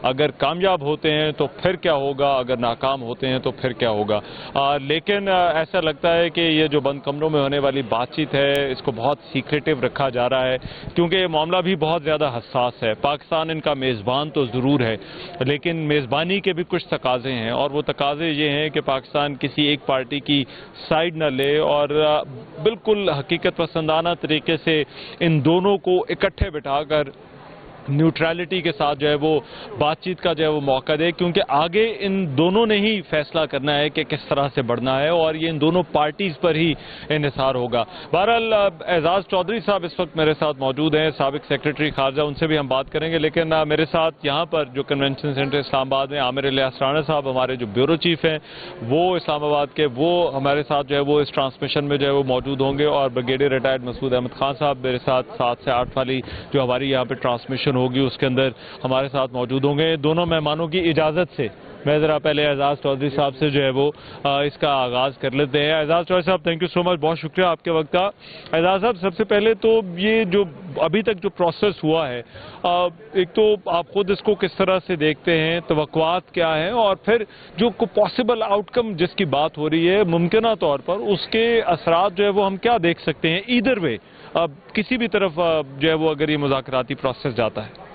अगर कामयाब होते हैं तो फिर क्या होगा, अगर नाकाम होते हैं तो फिर क्या होगा। लेकिन ऐसा लगता है कि ये जो बंद कमरों में होने वाली बातचीत है इसको बहुत सीक्रेटिव रखा जा रहा है, क्योंकि ये मामला भी बहुत ज़्यादा हसास है। पाकिस्तान इनका मेज़बान तो ज़रूर है, लेकिन मेज़बानी के भी कुछ तकाजे हैं, और वो तकाजे ये हैं कि पाकिस्तान किसी एक पार्टी की साइड न ले और बिल्कुल हकीकत पसंदाना तरीके से इन दोनों को इकट्ठे बिठाकर न्यूट्रलिटी के साथ जो है वो बातचीत का जो है वो मौका दे, क्योंकि आगे इन दोनों ने ही फैसला करना है कि किस तरह से बढ़ना है, और ये इन दोनों पार्टीज पर ही इन्हिसार होगा। बहरहाल एजाज चौधरी साहब इस वक्त मेरे साथ मौजूद हैं, साबिक सेक्रेटरी खारजा, उनसे भी हम बात करेंगे। लेकिन मेरे साथ यहाँ पर जो कन्वेंशन सेंटर इस्लामाबाद में आमिर इलियास राणा साहब, हमारे जो ब्यूरो चीफ हैं वो इस्लामाबाद के, वो हमारे साथ जो है वो इस ट्रांसमिशन में जो है वो मौजूद होंगे, और ब्रिगेडियर रिटायर्ड मसूद अहमद खान साहब मेरे साथ 7 से 8 वाली जो हमारी यहाँ पे ट्रांसमिशन होगी उसके अंदर हमारे साथ मौजूद होंगे। दोनों मेहमानों की इजाजत से मैं जरा पहले एजाज चौधरी साहब से जो है वो इसका आगाज कर लेते हैं। एजाज चौधरी साहब, थैंक यू सो मच, बहुत शुक्रिया आपके वक्त का। एजाज साहब, सबसे पहले तो ये जो अभी तक जो प्रोसेस हुआ है, एक तो आप खुद इसको किस तरह से देखते हैं, तवक्कुआत क्या है, और फिर जो पॉसिबल आउटकम जिसकी बात हो रही है मुमकिना तौर पर, उसके असरात जो है वो हम क्या देख सकते हैं ईदर वे, किसी भी तरफ जो है वो अगर ये मुज़ाकराती प्रोसेस जाता है।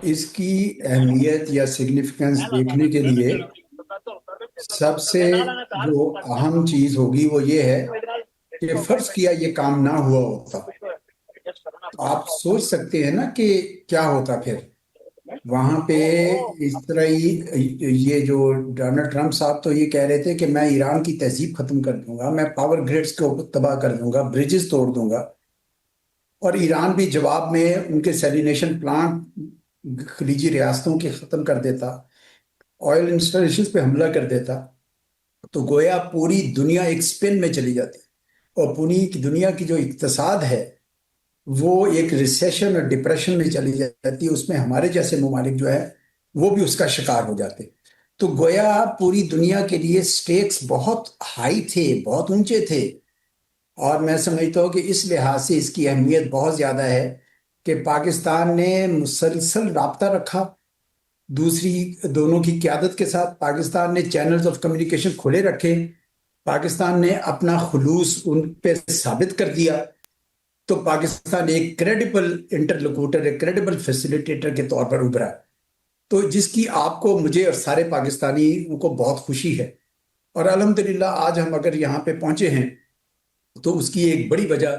इसकी अहमियत या सिग्निफिकेंस देखने के लिए सबसे जो अहम चीज होगी वो ये है कि फर्ज किया ये काम ना हुआ होता, तो आप सोच सकते हैं ना कि क्या होता फिर वहां पे। इस तरह ही ये जो डोनाल्ड ट्रंप साहब तो ये कह रहे थे कि मैं ईरान की तहजीब खत्म कर दूंगा, मैं पावर ग्रिड्स को तबाह कर दूंगा, ब्रिजेस तोड़ दूंगा, और ईरान भी जवाब में उनके सैलिनेशन प्लांट खलीजी रियासतों के खत्म कर देता, ऑयल इंस्टॉलेशन पे हमला कर देता, तो गोया पूरी दुनिया एक स्पिन में चली जाती, और पूरी की दुनिया की जो इक्तसाद है वो एक रिसेशन और डिप्रेशन में चली जाती है। उसमें हमारे जैसे ममालिक जो है वो भी उसका शिकार हो जाते। तो गोया पूरी दुनिया के लिए स्टेक्स बहुत हाई थे, बहुत ऊंचे थे, और मैं समझता हूँ कि इस लिहाज से इसकी अहमियत बहुत ज़्यादा है कि पाकिस्तान ने मुसलसल राब्ता रखा दूसरी दोनों की क़यादत के साथ, पाकिस्तान ने चैनल्स ऑफ कम्युनिकेशन खुले रखे, पाकिस्तान ने अपना खुलूस उन पे साबित कर दिया, तो पाकिस्तान एक क्रेडिबल इंटरलोक्यूटर, एक क्रेडिबल फैसिलिटेटर के तौर पर उभरा, तो जिसकी आपको, मुझे और सारे पाकिस्तानियों को बहुत खुशी है। और अल्हम्दुलिल्लाह आज हम अगर यहाँ पे पहुंचे हैं तो उसकी एक बड़ी वजह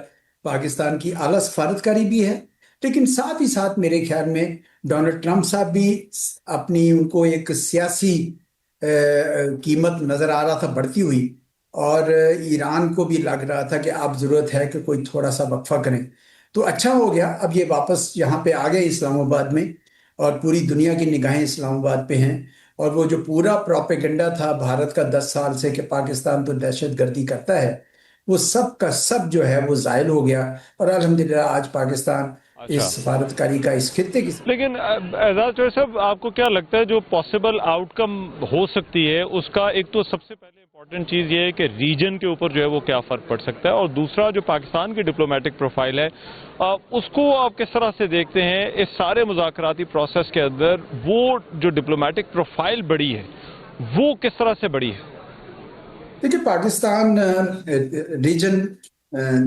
पाकिस्तान की आला सफारतकारी भी है, लेकिन साथ ही साथ मेरे ख्याल में डोनाल्ड ट्रंप साहब भी अपनी, उनको एक सियासी कीमत नजर आ रहा था बढ़ती हुई, और ईरान को भी लग रहा था कि अब जरूरत है कि कोई थोड़ा सा वक्फा करें। तो अच्छा हो गया अब ये वापस यहाँ पे आ गए इस्लामाबाद में, और पूरी दुनिया की निगाहें इस्लामाबाद पे हैं। और वो जो पूरा प्रोपेगेंडा था भारत का 10 साल से कि पाकिस्तान तो दहशतगर्दी करता है, वो सब का सब जो है वो जायल हो गया, और अल्हम्दुलिल्लाह आज पाकिस्तान अच्छा, इस सफारतकारी का, इस खित्ते की। लेकिन एजाज चौधरी साहब, आपको क्या लगता है जो पॉसिबल आउटकम हो सकती है उसका, एक तो सबसे पहले इंपॉर्टेंट चीज़ ये है कि रीजन के ऊपर जो है वो क्या फ़र्क पड़ सकता है, और दूसरा जो पाकिस्तान की डिप्लोमेटिक प्रोफाइल है उसको आप किस तरह से देखते हैं इस सारे मुज़ाकराती प्रोसेस के अंदर, वो जो डिप्लोमेटिक प्रोफाइल बढ़ी है वो किस तरह से बढ़ी है। देखिए पाकिस्तान रीजन,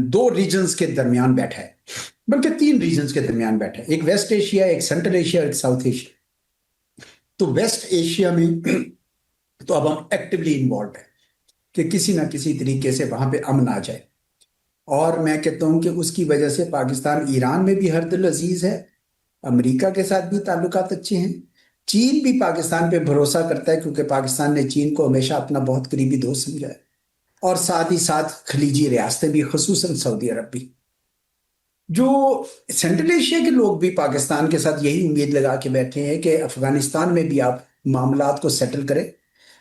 दो रीजन्स के दरमियान बैठा है, बल्कि तीन रीजन्स के दरमियान बैठा है, एक वेस्ट एशिया, एक सेंट्रल एशिया, एक साउथ एशिया। तो वेस्ट एशिया में तो अब हम एक्टिवली इन्वॉल्व है कि किसी ना किसी तरीके से वहां पे अमन आ जाए, और मैं कहता हूं कि उसकी वजह से पाकिस्तान ईरान में भी हर दिल अजीज है, अमेरिका के साथ भी ताल्लुकात अच्छे हैं, चीन भी पाकिस्तान पे भरोसा करता है क्योंकि पाकिस्तान ने चीन को हमेशा अपना बहुत करीबी दोस्त समझा है, और साथ ही साथ खलीजी रियासतें भी, खसूसन सऊदी अरब भी। जो सेंट्रल एशिया के लोग भी पाकिस्तान के साथ यही उम्मीद लगा के बैठे हैं कि अफगानिस्तान में भी आप मामलात को सेटल करें,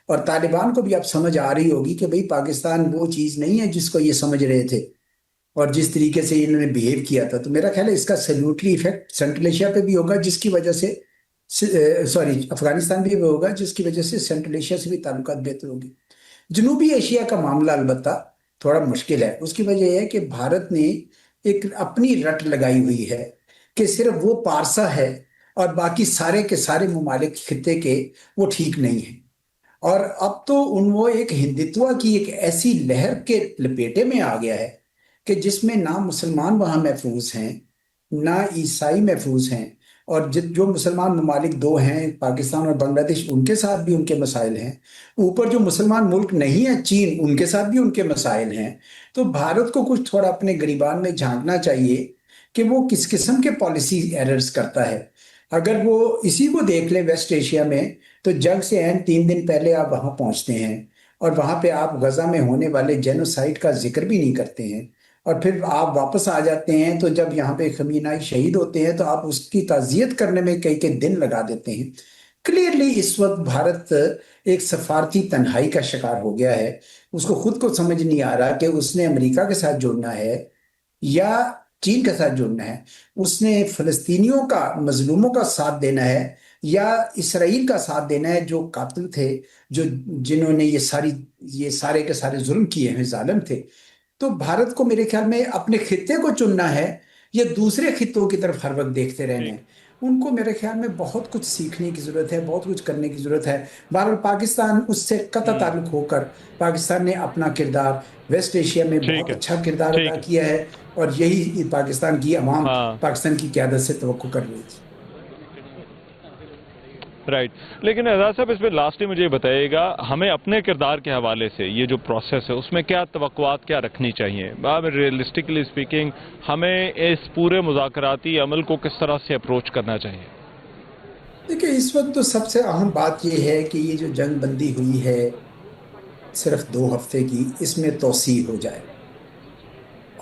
और तालिबान को भी आप समझ आ रही होगी कि भाई पाकिस्तान वो चीज़ नहीं है जिसको ये समझ रहे थे, और जिस तरीके से इन्होंने बिहेव किया था। तो मेरा ख्याल है इसका सैल्यूटरी इफेक्ट सेंट्रल एशिया पे भी होगा, जिसकी वजह से, सॉरी, अफगानिस्तान भी होगा, जिसकी वजह से सेंट्रल एशिया से भी ताल्लुकात बेहतर होंगे। जनूबी एशिया का मामला अलबत्ता थोड़ा मुश्किल है। उसकी वजह यह है कि भारत ने एक अपनी रट लगाई हुई है कि सिर्फ वो पारसा है, और बाकी सारे के सारे ममालिक खित्ते के वो ठीक नहीं है। और अब तो वो एक हिंदुत्व की एक ऐसी लहर के लपेटे में आ गया है कि जिसमें ना मुसलमान वहां महफूज हैं, ना ईसाई महफूज हैं। और जो मुसलमान ममालिक दो हैं, पाकिस्तान और बांग्लादेश, उनके साथ भी उनके मसाइल हैं। ऊपर जो मुसलमान मुल्क नहीं है, चीन, उनके साथ भी उनके मसाइल हैं। तो भारत को कुछ थोड़ा अपने गिरबान में झांकना चाहिए कि वो किस किस्म के पॉलिसी एरर्स करता है। अगर वो इसी को देख ले वेस्ट एशिया में, तो जंग से एन 3 दिन पहले आप वहां पहुंचते हैं और वहां पे आप गजा में होने वाले जेनोसाइड का जिक्र भी नहीं करते हैं। और फिर आप वापस आ जाते हैं, तो जब यहाँ पे खमीनाई शहीद होते हैं तो आप उसकी ताजियत करने में कई कई दिन लगा देते हैं। क्लियरली इस वक्त भारत एक सफारती तन्हाई का शिकार हो गया है। उसको खुद को समझ नहीं आ रहा कि उसने अमेरिका के साथ जुड़ना है या चीन के साथ जुड़ना है। उसने फलस्तीनियों का, मजलूमों का साथ देना है या इसराइल का साथ देना है, जो कातिल थे, जो जिन्होंने ये सारे के सारे जुल्म किए हैं, जालिम थे। तो भारत को मेरे ख्याल में अपने खित्ते को चुनना है या दूसरे खित्तों की तरफ हर वक्त देखते रहना है। उनको मेरे ख्याल में बहुत कुछ सीखने की जरूरत है, बहुत कुछ करने की जरूरत है। बहरहाल पाकिस्तान उससे कतई ताल्लुक होकर, पाकिस्तान ने अपना किरदार वेस्ट एशिया में बहुत अच्छा किरदार अदा किया है और यही पाकिस्तान की अवाम पाकिस्तान की क़यादत से तवक्को कर रही थी। राइट। लेकिन एजाज साहब, इसमें लास्ट में मुझे बताइएगा, हमें अपने किरदार के हवाले से ये जो प्रोसेस है उसमें क्या तवक्कुआत क्या रखनी चाहिए? रियलिस्टिकली स्पीकिंग हमें इस पूरे मुज़ाकराती अमल को किस तरह से अप्रोच करना चाहिए? देखिए, इस वक्त तो सबसे अहम बात यह है कि ये जो जंग बंदी हुई है सिर्फ 2 हफ्ते की, इसमें तौसीह हो जाए।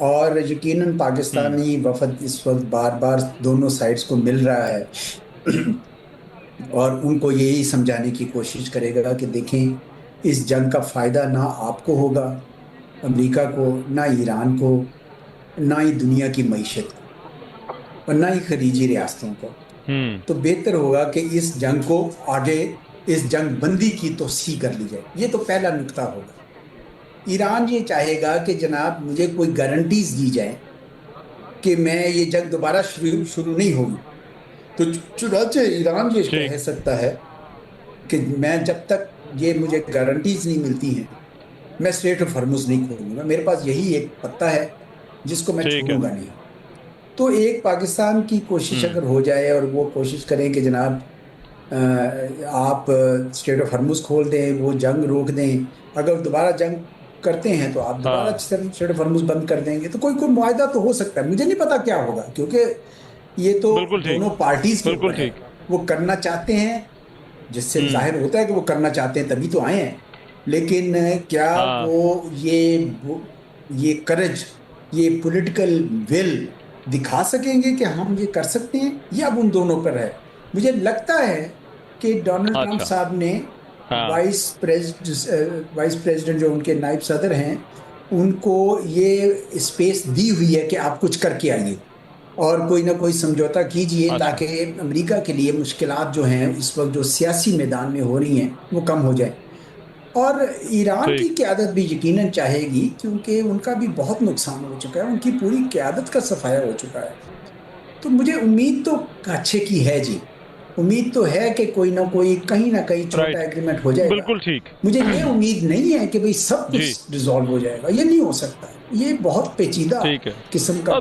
और यकीनन पाकिस्तानी वफद इस वक्त बार बार दोनों साइड्स को मिल रहा है और उनको यही समझाने की कोशिश करेगा कि देखें, इस जंग का फायदा ना आपको होगा, अमेरिका को, ना ईरान को, ना ही दुनिया की मईशत को, और ना ही खलीजी रियासतों को। तो बेहतर होगा कि इस जंग को आगे, इस जंग बंदी की तौसीह कर ली जाए। ये तो पहला नुक्ता होगा। ईरान ये चाहेगा कि जनाब मुझे कोई गारंटीज दी जाए कि मैं ये जंग दोबारा शुरू नहीं होगी। तो चुनाचे ईरान ये कह सकता है कि मैं जब तक ये मुझे गारंटीज नहीं मिलती हैं, मैं स्ट्रेट ऑफ हॉर्मुज नहीं खोलूंगा। मेरे पास यही एक पत्ता है जिसको मैं छोड़ूंगा नहीं। तो एक पाकिस्तान की कोशिश अगर हो जाए और वो कोशिश करें कि जनाब आप स्ट्रेट ऑफ हॉर्मुज खोल दें, वो जंग रोक दें, अगर दोबारा जंग करते हैं तो आप दोबारा स्ट्रेट ऑफ हॉर्मुज बंद कर देंगे, तो कोई मुआहदा तो हो सकता है। मुझे नहीं पता क्या होगा, क्योंकि ये तो दोनों पार्टीज के ऊपर है। वो करना चाहते हैं, जिससे जाहिर होता है कि वो करना चाहते हैं, तभी तो आए हैं। लेकिन क्या वो ये करज, ये पॉलिटिकल विल दिखा सकेंगे कि हम ये कर सकते हैं, ये अब उन दोनों पर है। मुझे लगता है कि डोनाल्ड ट्रंप साहब ने वाइस प्रेसिडेंट जो उनके नायब सदर हैं, उनको ये स्पेस दी हुई है कि आप कुछ करके आइए और कोई ना कोई समझौता कीजिए, ताकि अमेरिका के लिए मुश्किलात जो हैं इस वक्त जो सियासी मैदान में हो रही हैं वो कम हो जाए। और ईरान की क़यादत भी यकीनन चाहेगी, क्योंकि उनका भी बहुत नुकसान हो चुका है, उनकी पूरी क़यादत का सफाया हो चुका है। तो मुझे उम्मीद तो अच्छे की है जी, उम्मीद तो है कि कोई ना कोई, कहीं ना कहीं छोटा एग्रीमेंट हो जाएगा। बिल्कुल ठीक। मुझे ये उम्मीद नहीं है कि भाई सब कुछ रिजॉल्व हो जाएगा, ये नहीं हो सकता। ये बहुत पेचीदा किस्म का